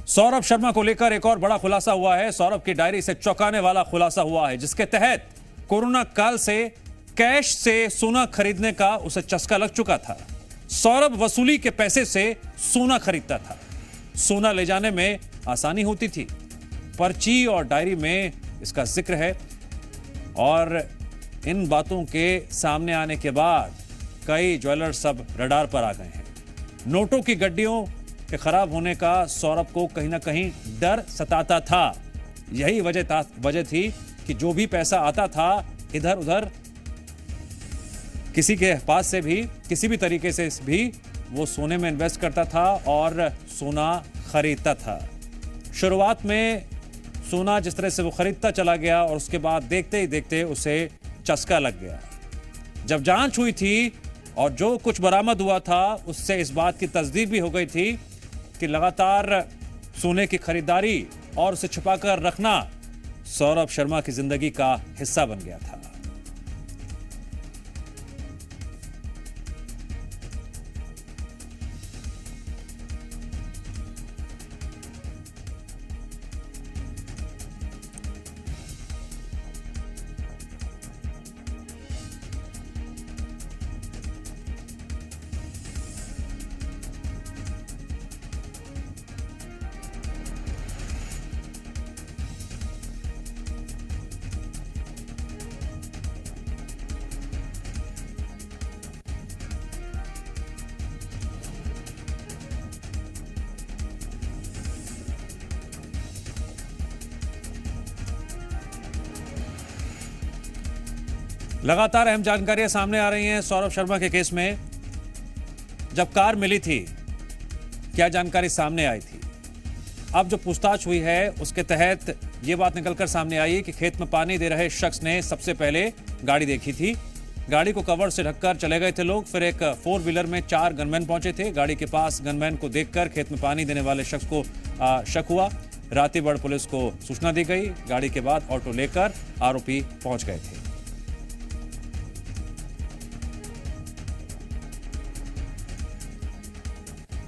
सौरभ शर्मा को लेकर एक और बड़ा खुलासा हुआ है। सौरभ की डायरी से चौंकाने वाला खुलासा हुआ है, जिसके तहत कोरोना काल से कैश से सोना खरीदने का उसे चस्का लग चुका था। सौरभ वसूली के पैसे से सोना खरीदता था। सोना ले जाने में आसानी होती थी। पर्ची और डायरी में इसका जिक्र है। और इन बातों के सामने आने के बाद कई ज्वेलर्स अब रडार पर आ गए हैं। नोटों की गड्डियों के खराब होने का सौरभ को कहीं ना कहीं डर सताता था। यही वजह थी कि जो भी पैसा आता था इधर उधर किसी के पास से भी किसी भी तरीके से भी वो सोने में इन्वेस्ट करता था और सोना खरीदता था। शुरुआत में सोना जिस तरह से वो खरीदता चला गया और उसके बाद देखते ही देखते उसे चस्का लग गया। जब जांच हुई थी और जो कुछ बरामद हुआ था उससे इस बात की तस्दीक भी हो गई थी कि लगातार सोने की खरीदारी और उसे छुपाकर रखना सौरभ शर्मा की जिंदगी का हिस्सा बन गया था। लगातार अहम जानकारियां सामने आ रही हैं सौरभ शर्मा के केस में। जब कार मिली थी, क्या जानकारी सामने आई थी? अब जो पूछताछ हुई है उसके तहत यह बात निकलकर सामने आई है कि खेत में पानी दे रहे शख्स ने सबसे पहले गाड़ी देखी थी। गाड़ी को कवर से ढककर चले गए थे लोग। फिर एक 4 व्हीलर में 4 गनमैन पहुंचे थे। गाड़ी के पास गनमैन को देखकर खेत में पानी देने वाले शख्स को शक हुआ। रातीबड़ पुलिस को सूचना दी गई। गाड़ी के बाद ऑटो लेकर आरोपी पहुंच गए थे।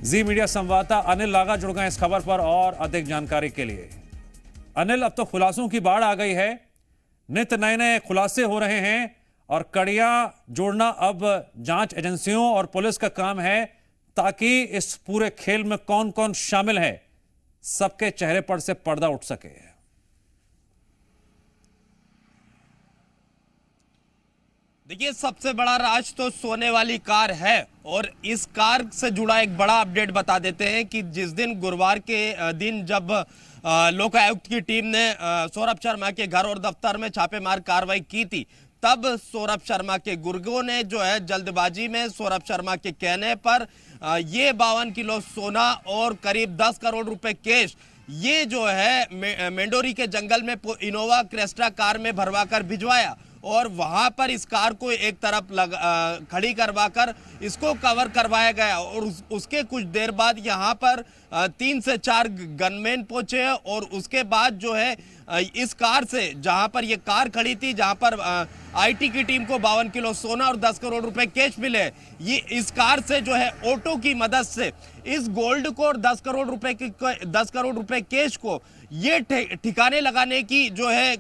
जी मीडिया संवाददाता अनिल लागा जुड़ गए इस खबर पर और अधिक जानकारी के लिए। अनिल, अब तो खुलासों की बाढ़ आ गई है। नित नए नए खुलासे हो रहे हैं और कड़ियां जोड़ना अब जांच एजेंसियों और पुलिस का काम है, ताकि इस पूरे खेल में कौन कौन शामिल है सबके चेहरे पर से पर्दा उठ सके। देखिए, सबसे बड़ा राज तो सोने वाली कार है और इस कार से जुड़ा एक बड़ा अपडेट बता देते हैं कि जिस दिन गुरुवार के दिन जब लोकायुक्त की टीम ने सौरभ शर्मा के घर और दफ्तर में छापेमार कार्रवाई की थी, तब सौरभ शर्मा के गुर्गों ने जो है जल्दबाजी में सौरभ शर्मा के कहने पर ये 52 किलो सोना और करीब 10 करोड़ रुपए कैश ये जो है मेंडोरी के जंगल में इनोवा क्रेस्टा कार में भरवा कर भिजवाया और वहां पर इस कार को एक तरफ खड़ी करवाकर इसको कवर करवाया गया। और उसके कुछ देर बाद यहां पर 3 से 4 गनमैन पहुंचे और उसके बाद जो है इस कार से, जहां पर ये कार खड़ी थी, जहां पर आईटी की टीम को 52 किलो सोना और 10 करोड़ रुपए कैश मिले, ये इस कार से जो है ऑटो की मदद से इस गोल्ड को और 10 करोड़ रुपए कैश को ये ठिकाने लगाने की जो है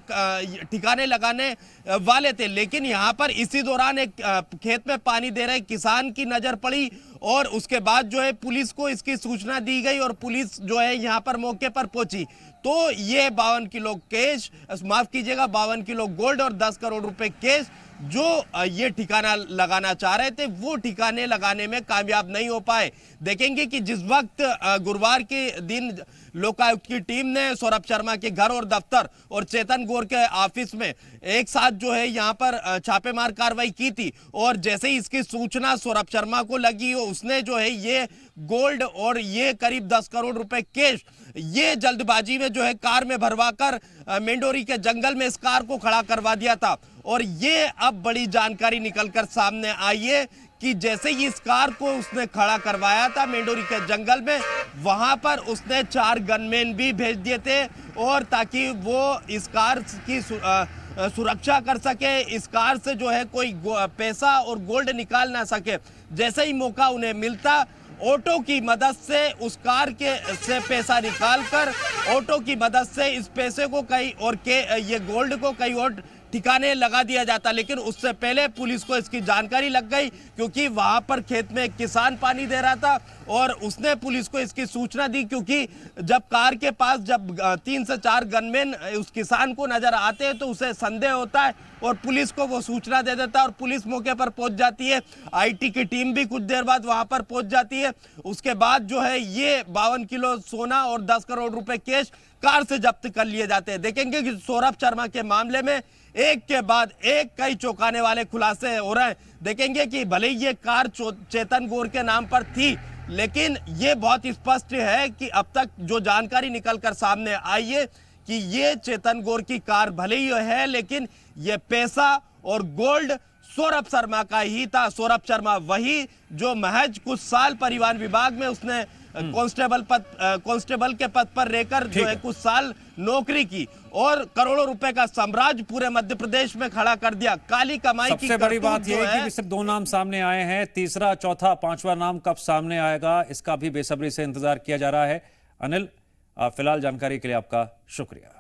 ठिकाने लगाने वाले थे। लेकिन यहाँ पर इसी दौरान एक खेत में पानी दे रहे किसान की नजर पड़ी और उसके बाद जो है पुलिस को इसकी सूचना दी गई और पुलिस जो है यहाँ पर मौके पर पहुंची। तो ये 52 किलो कैश, माफ कीजिएगा, 52 किलो गोल्ड और 10 करोड़ रुपए कैश जो ये ठिकाना लगाना चाह रहे थे, वो ठिकाने लगाने में कामयाब नहीं हो पाए। देखेंगे कि जिस वक्त गुरुवार के दिन लोकायुक्त की टीम ने सौरभ शर्मा के घर और दफ्तर और चेतन गौर के ऑफिस में एक साथ जो है यहाँ पर छापेमार कार्रवाई की थी और जैसे ही इसकी सूचना सौरभ शर्मा को लगी, उसने जो है ये गोल्ड और ये करीब 10 करोड़ रुपए कैश ये जल्दबाजी में जो है कार में भरवाकर मेंडोरी के जंगल में इस कार को खड़ा करवा दिया था। और ये अब बड़ी जानकारी निकलकर सामने आई है कि जैसे ही इस कार को उसने खड़ा करवाया था मेंडोरी के जंगल में, वहां पर उसने 4 गनमैन भी भेज दिए थे और ताकि वो इस कार की सुरक्षा कर सके, इस कार से जो है कोई पैसा और गोल्ड निकाल ना सके। जैसे ही मौका उन्हें मिलता ऑटो की मदद से उस कार के से पैसा निकालकर ऑटो की मदद से इस पैसे को कहीं और ये गोल्ड को कहीं और ठिकाने लगा दिया जाता। लेकिन उससे पहले पुलिस को इसकी जानकारी लग गई, क्योंकि वहां पर खेत में एक किसान पानी दे रहा था और उसने पुलिस को इसकी सूचना दी। क्योंकि जब कार के पास जब 3 से 4 गनमैन उस किसान को नजर आते हैं तो उसे संदेह होता है और पुलिस को वो सूचना दे देता है और पुलिस मौके पर पहुंच जाती है। आईटी की टीम भी कुछ देर बाद वहां पर पहुंच जाती है। उसके बाद जो है ये 52 किलो सोना और 10 करोड़ रुपए कैश कार से जब्त कर लिए जाते हैं। देखेंगे कि सौरभ शर्मा के मामले में एक के बाद एक कई चौंकाने वाले खुलासे हो रहे हैं। देखेंगे कि भले ही ये कार चेतन गौर के नाम पर थी, लेकिन ये बहुत स्पष्ट है कि अब तक जो जानकारी निकलकर सामने आई है कि ये चेतन गौर की कार भले ही है, लेकिन ये पैसा और गोल्ड सौरभ शर्मा का ही था। सौरभ शर्मा वही जो महज कुछ साल परिवहन विभाग में उसने कांस्टेबल के पद पर रहकर जो है कुछ साल नौकरी की और करोड़ों रुपए का साम्राज्य पूरे मध्य प्रदेश में खड़ा कर दिया। काली कमाई की सबसे बड़ी बात यह है कि सिर्फ 2 नाम सामने आए हैं, तीसरा, चौथा, 5वां नाम कब सामने आएगा इसका भी बेसब्री से इंतजार किया जा रहा है। अनिल, फिलहाल जानकारी के लिए आपका शुक्रिया।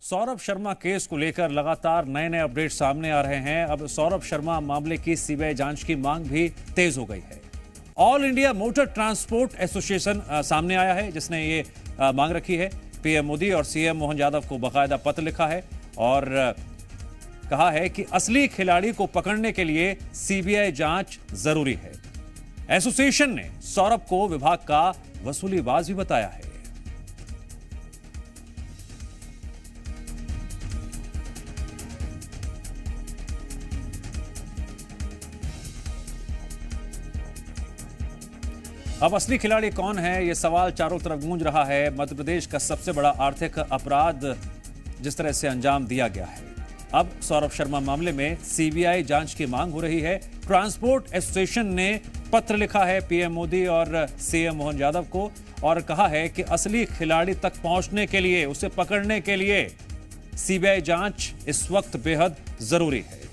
सौरभ शर्मा केस को लेकर लगातार नए नए अपडेट सामने आ रहे हैं। अब सौरभ शर्मा मामले की सीबीआई जांच की मांग भी तेज हो गई है। All India motor transport association सामने आया है, जिसने ये मांग रखी है। पीएम मोदी और सीएम मोहन यादव को बाकायदा पत्र लिखा है और कहा है कि असली खिलाड़ी को पकड़ने के लिए सीबीआई जांच जरूरी है। एसोसिएशन ने सौरभ को विभाग का वसूलीबाज भी बताया है। अब असली खिलाड़ी कौन है, यह सवाल चारों तरफ गूंज रहा है। मध्य प्रदेश का सबसे बड़ा आर्थिक अपराध जिस तरह से अंजाम दिया गया है, अब सौरभ शर्मा मामले में सीबीआई जांच की मांग हो रही है। ट्रांसपोर्ट एसोसिएशन ने पत्र लिखा है पीएम मोदी और सीएम मोहन यादव को और कहा है कि असली खिलाड़ी तक पहुंचने के लिए, उसे पकड़ने के लिए सीबीआई जांच इस वक्त बेहद जरूरी है।